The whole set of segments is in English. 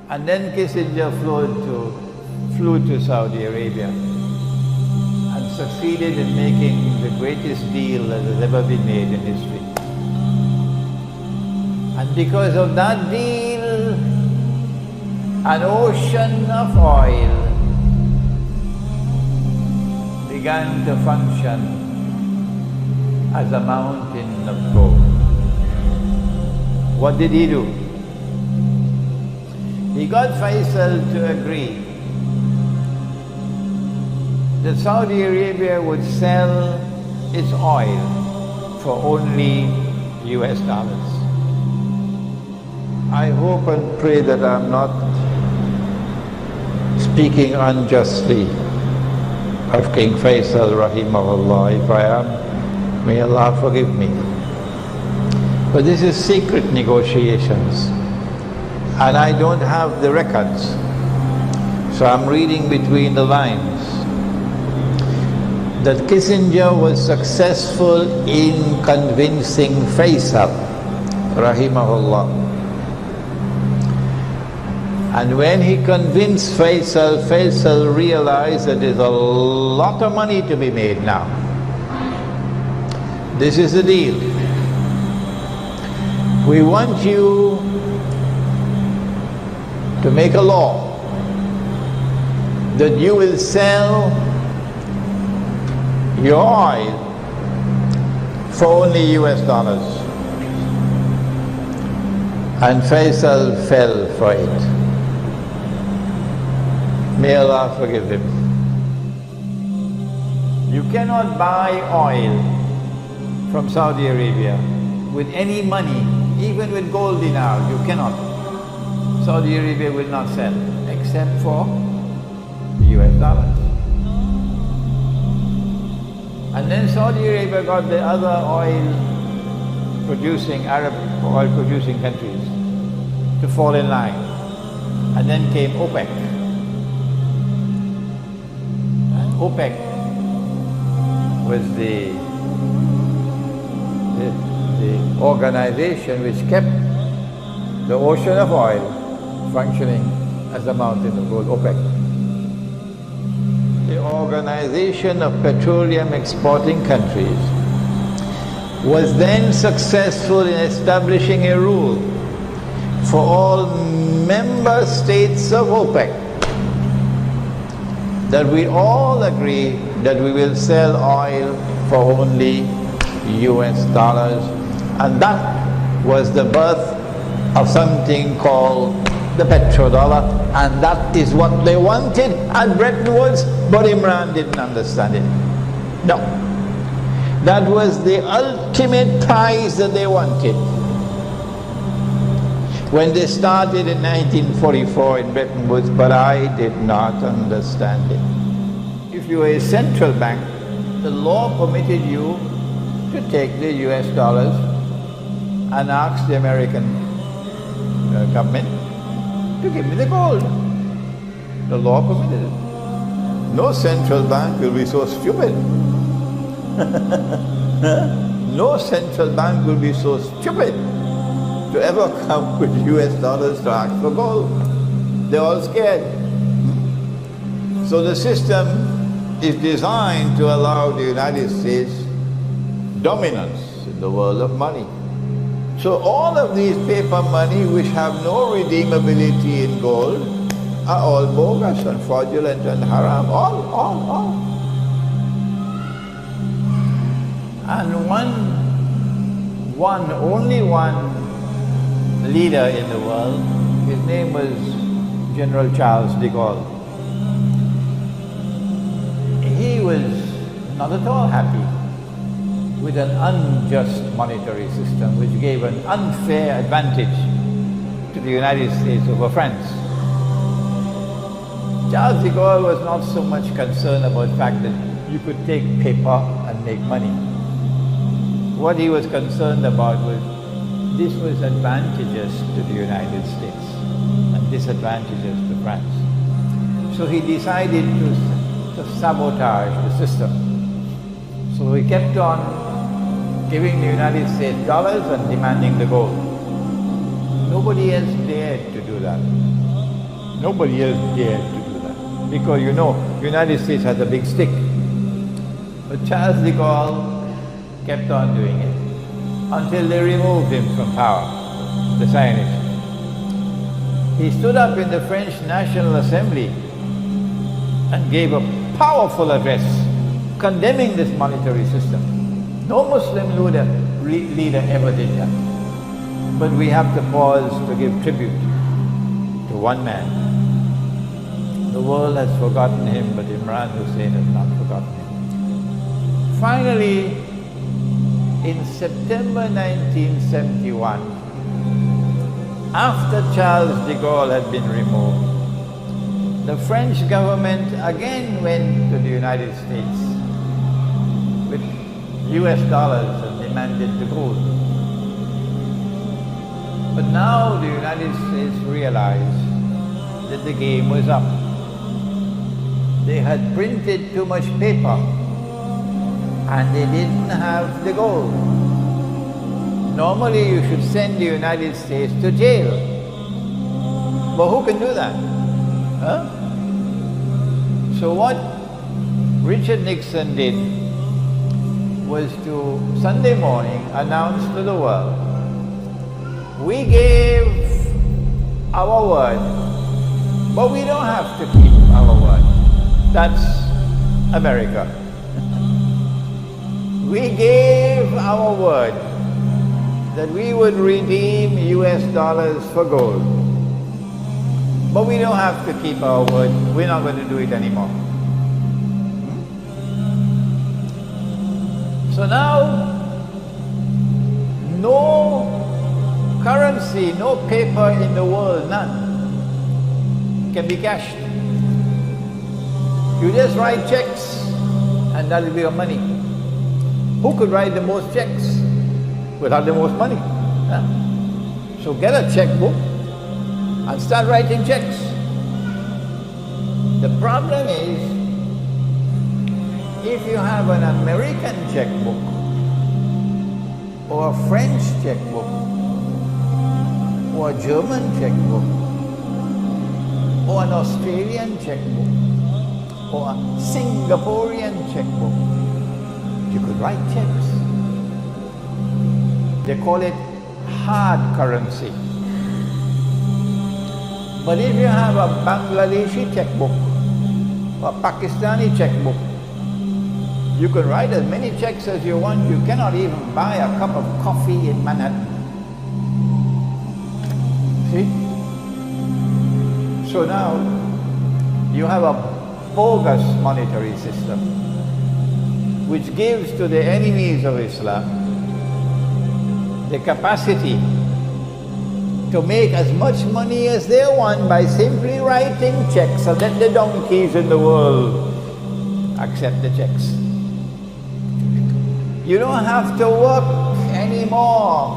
And then Kissinger flew to Saudi Arabia and succeeded in making the greatest deal that has ever been made in history. And because of that deal, an ocean of oil began to function as a mountain of gold. What did he do? He got Faisal to agree that Saudi Arabia would sell its oil for only US dollars. I hope and pray that I'm not speaking unjustly of King Faisal rahimahullah. If I am, may Allah forgive me. But this is secret negotiations, and I don't have the records, so I'm reading between the lines. That Kissinger was successful in convincing Faisal rahimahullah. And when he convinced Faisal, Faisal realized that there's a lot of money to be made now. This is the deal. We want you to make a law that you will sell your oil for only US dollars. And Faisal fell for it. May Allah forgive him. You cannot buy oil from Saudi Arabia with any money, even with gold dinar, you cannot. Saudi Arabia will not sell, except for US dollars. And then Saudi Arabia got the other Arab oil producing countries to fall in line. And then came OPEC. And OPEC was the organization which kept the ocean of oil functioning as a mountain of gold, OPEC. The Organization of Petroleum Exporting Countries was then successful in establishing a rule for all member states of OPEC that we all agree that we will sell oil for only US dollars, and that was the birth of something called the petrodollar, and that is what they wanted at Bretton Woods, but Imran didn't understand it. No. That was the ultimate prize that they wanted. When they started in 1944 in Bretton Woods, but I did not understand it. If you were a central bank, the law permitted you to take the US dollars and ask the American government to give me the gold. The law permitted it. No central bank will be so stupid. No central bank will be so stupid to ever come with US dollars to ask for gold. They're all scared. So the system is designed to allow the United States dominance in the world of money. So all of these paper money which have no redeemability in gold are all bogus and fraudulent and haram, all. And only one leader in the world, his name was General Charles de Gaulle. He was not at all happy with an unjust monetary system which gave an unfair advantage to the United States over France. Charles de Gaulle was not so much concerned about the fact that you could take paper and make money. What he was concerned about was this was advantageous to the United States and disadvantageous to France. So he decided to sabotage the system. So he kept on giving the United States dollars and demanding the gold. Nobody else dared to do that. Nobody else dared to do that. Because you know, the United States has a big stick. But Charles de Gaulle kept on doing it until they removed him from power, the Zionists. He stood up in the French National Assembly and gave a powerful address condemning this monetary system. No Muslim leader ever did that. But we have to pause to give tribute to one man. The world has forgotten him, but Imran Hussein has not forgotten him. Finally, in September 1971, after Charles de Gaulle had been removed, the French government again went to the United States with US dollars and demanded the gold. But now the United States realized that the game was up. They had printed too much paper and they didn't have the gold. Normally you should send the United States to jail. But who can do that? Huh? So what Richard Nixon did was to, Sunday morning, announce to the world, we gave our word, but we don't have to keep our word. That's America. We gave our word that we would redeem US dollars for gold. But we don't have to keep our word. We're not going to do it anymore. So now, no currency, no paper in the world, none, can be cashed. You just write checks and that'll be your money. Who could write the most checks will have the most money? Huh? So get a checkbook and start writing checks. The problem is, if you have an American checkbook or a French checkbook or a German checkbook or an Australian checkbook or a Singaporean checkbook, you could write checks. They call it hard currency. But if you have a Bangladeshi checkbook or a Pakistani checkbook, you can write as many checks as you want. You cannot even buy a cup of coffee in Manhattan. See? So now you have a bogus monetary system which gives to the enemies of Islam the capacity to make as much money as they want by simply writing checks so that the donkeys in the world accept the checks. You don't have to work anymore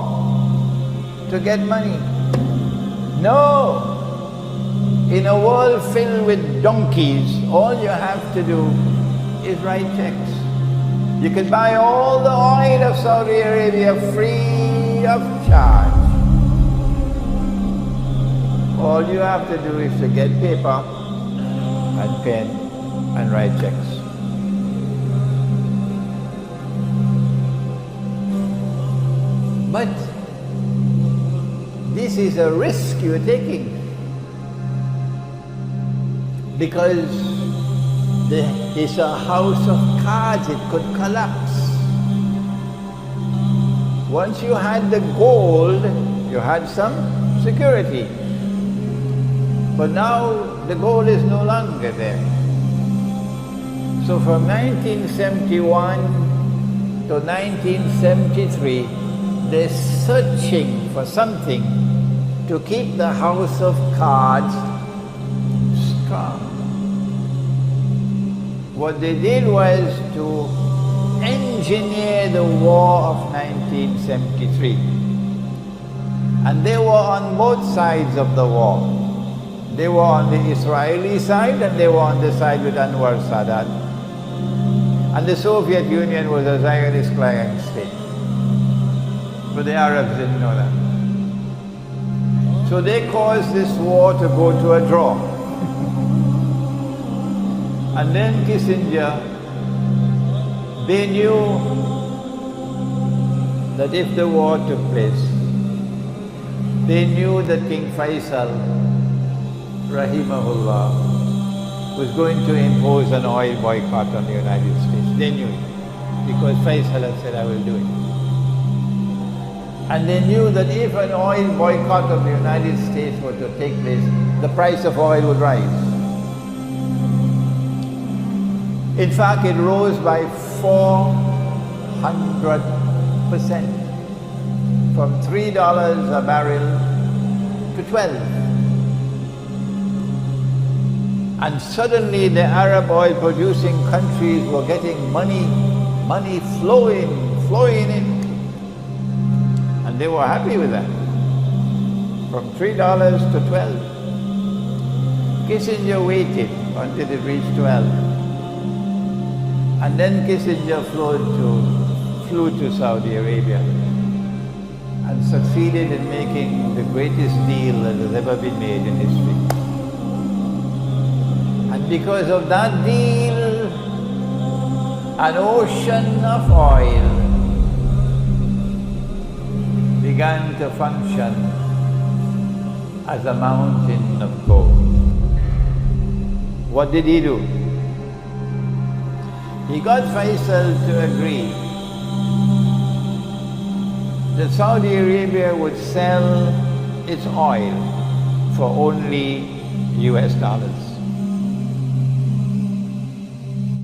to get money. No. In a world filled with donkeys, all you have to do is write checks. You can buy all the oil of Saudi Arabia free of charge. All you have to do is to get paper and pen and write checks. But this is a risk you're taking, because it's a house of cards, it could collapse. Once you had the gold, you had some security. But now the gold is no longer there. So from 1971 to 1973, they're searching for something to keep the house of cards strong. What they did was to engineer the war of 1973. And they were on both sides of the war. They were on the Israeli side and they were on the side with Anwar Sadat. And the Soviet Union was a Zionist client state. But the Arabs didn't know that. So they caused this war to go to a draw. And then Kissinger, they knew that if the war took place, they knew that King Faisal, rahimahullah, was going to impose an oil boycott on the United States. They knew it, because Faisal had said, I will do it. And they knew that if an oil boycott of the United States were to take place, the price of oil would rise. In fact, it rose by 400%, from $3 a barrel to $12. And suddenly the Arab oil producing countries were getting money flowing in. And they were happy with that. From $3 to $12. Kissinger waited until it reached 12. And then Kissinger flew to Saudi Arabia and succeeded in making the greatest deal that has ever been made in history. And because of that deal, an ocean of oil began to function as a mountain of gold. What did he do? He got Faisal to agree that Saudi Arabia would sell its oil for only US dollars.